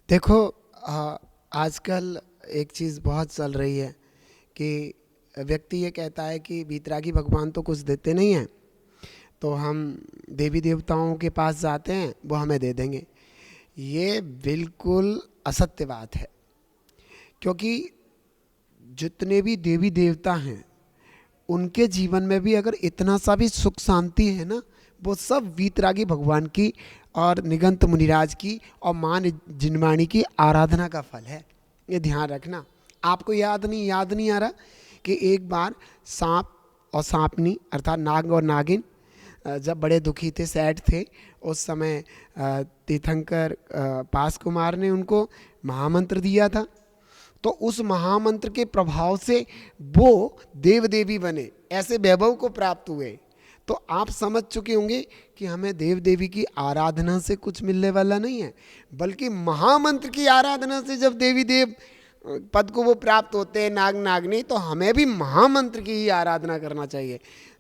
देखो, आजकल एक चीज़ बहुत चल रही है कि व्यक्ति ये कहता है कि वीतरागी भगवान तो कुछ देते नहीं हैं, तो हम देवी देवताओं के पास जाते हैं, वो हमें दे देंगे। ये बिल्कुल असत्य बात है, क्योंकि जितने भी देवी देवता हैं उनके जीवन में भी अगर इतना सा भी सुख शांति है ना, वो सब वीतरागी भगवान की और निगंत मुनिराज की और माँ जिनवाणी की आराधना का फल है। ये ध्यान रखना। आपको याद नहीं आ रहा कि एक बार सांप और सांपनी अर्थात नाग और नागिन जब बड़े दुखी थे, सैड थे, उस समय तीर्थंकर पास कुमार ने उनको महामंत्र दिया था। तो उस महामंत्र के प्रभाव से वो देव देवी बने, ऐसे वैभव को प्राप्त हुए। तो आप समझ चुके होंगे कि हमें देव देवी की आराधना से कुछ मिलने वाला नहीं है, बल्कि महामंत्र की आराधना से जब देवी देव पद को वो प्राप्त होते हैं, नाग नागनी, तो हमें भी महामंत्र की ही आराधना करना चाहिए।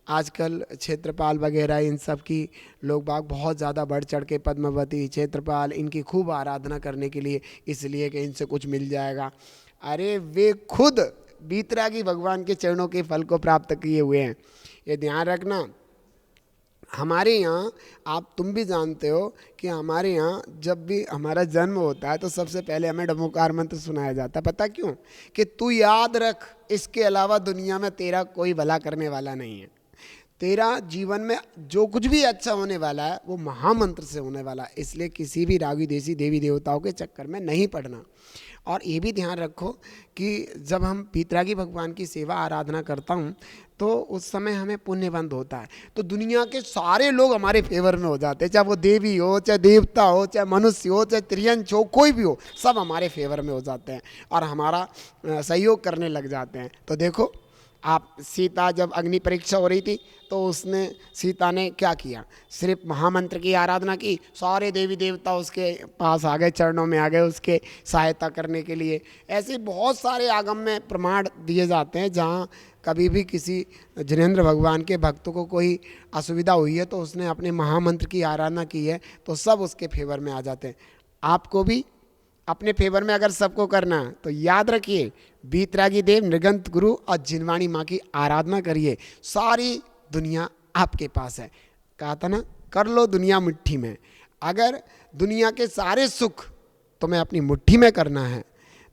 आजकल क्षेत्रपाल वगैरह इन सब की लोग बाग बहुत ज़्यादा बढ़ चढ़ के पद्मावती, क्षेत्रपाल, इनकी खूब आराधना करने के लिए, इसलिए कि इनसे कुछ मिल जाएगा। अरे वे खुद बीतरागी भगवान के चरणों के फल को प्राप्त किए हुए हैं। ये ध्यान रखना। हमारे यहाँ, आप तुम भी जानते हो कि हमारे यहाँ जब भी हमारा जन्म होता है तो सबसे पहले हमें डमोकार मंत्र सुनाया जाता है। पता क्यों? कि तू याद रख, इसके अलावा दुनिया में तेरा कोई भला करने वाला नहीं है। तेरा जीवन में जो कुछ भी अच्छा होने वाला है वो महामंत्र से होने वाला है। इसलिए किसी भी रागी देसी देवी देवताओं के चक्कर में नहीं पड़ना। और ये भी ध्यान रखो कि जब हम पीतरागी भगवान की सेवा आराधना करता हूँ तो उस समय हमें पुण्यबंध होता है, तो दुनिया के सारे लोग हमारे फेवर में हो जाते हैं। चाहे वो देवी हो, चाहे देवता हो, चाहे मनुष्य हो, चाहे त्रियंच हो, कोई भी हो, सब हमारे फेवर में हो जाते हैं और हमारा सहयोग करने लग जाते हैं। तो देखो, आप सीता जब अग्नि परीक्षा हो रही थी तो उसने सीता ने क्या किया? सिर्फ महामंत्र की आराधना की, सारे देवी देवता उसके पास आ गए, चरणों में आ गए उसके सहायता करने के लिए। ऐसे बहुत सारे आगम में प्रमाण दिए जाते हैं जहाँ कभी भी किसी जिनेंद्र भगवान के भक्त को कोई असुविधा हुई है तो उसने अपने महामंत्र की आराधना की है तो सब उसके फेवर में आ जाते हैं। आपको भी अपने फेवर में अगर सबको करना है तो याद रखिए, बीतरागी देव, नृगंत गुरु और जिनवाणी माँ की आराधना करिए, सारी दुनिया आपके पास है। कहा था ना, कर लो दुनिया मुट्ठी में। अगर दुनिया के सारे सुख तुम्हें अपनी मुट्ठी में करना है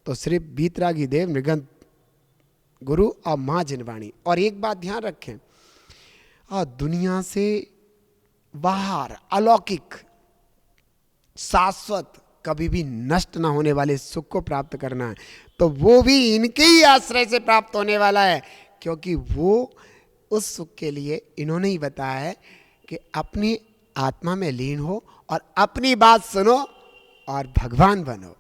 तो सिर्फ बीतरागी देव, नृगंत गुरु और माँ जिनवाणी। और एक बात ध्यान रखें, दुनिया से बाहर अलौकिक, शाश्वत, कभी भी नष्ट ना होने वाले सुख को प्राप्त करना है तो वो भी इनके ही आश्रय से प्राप्त होने वाला है, क्योंकि वो उस सुख के लिए इन्होंने ही बताया है कि अपनी आत्मा में लीन हो और अपनी बात सुनो और भगवान बनो।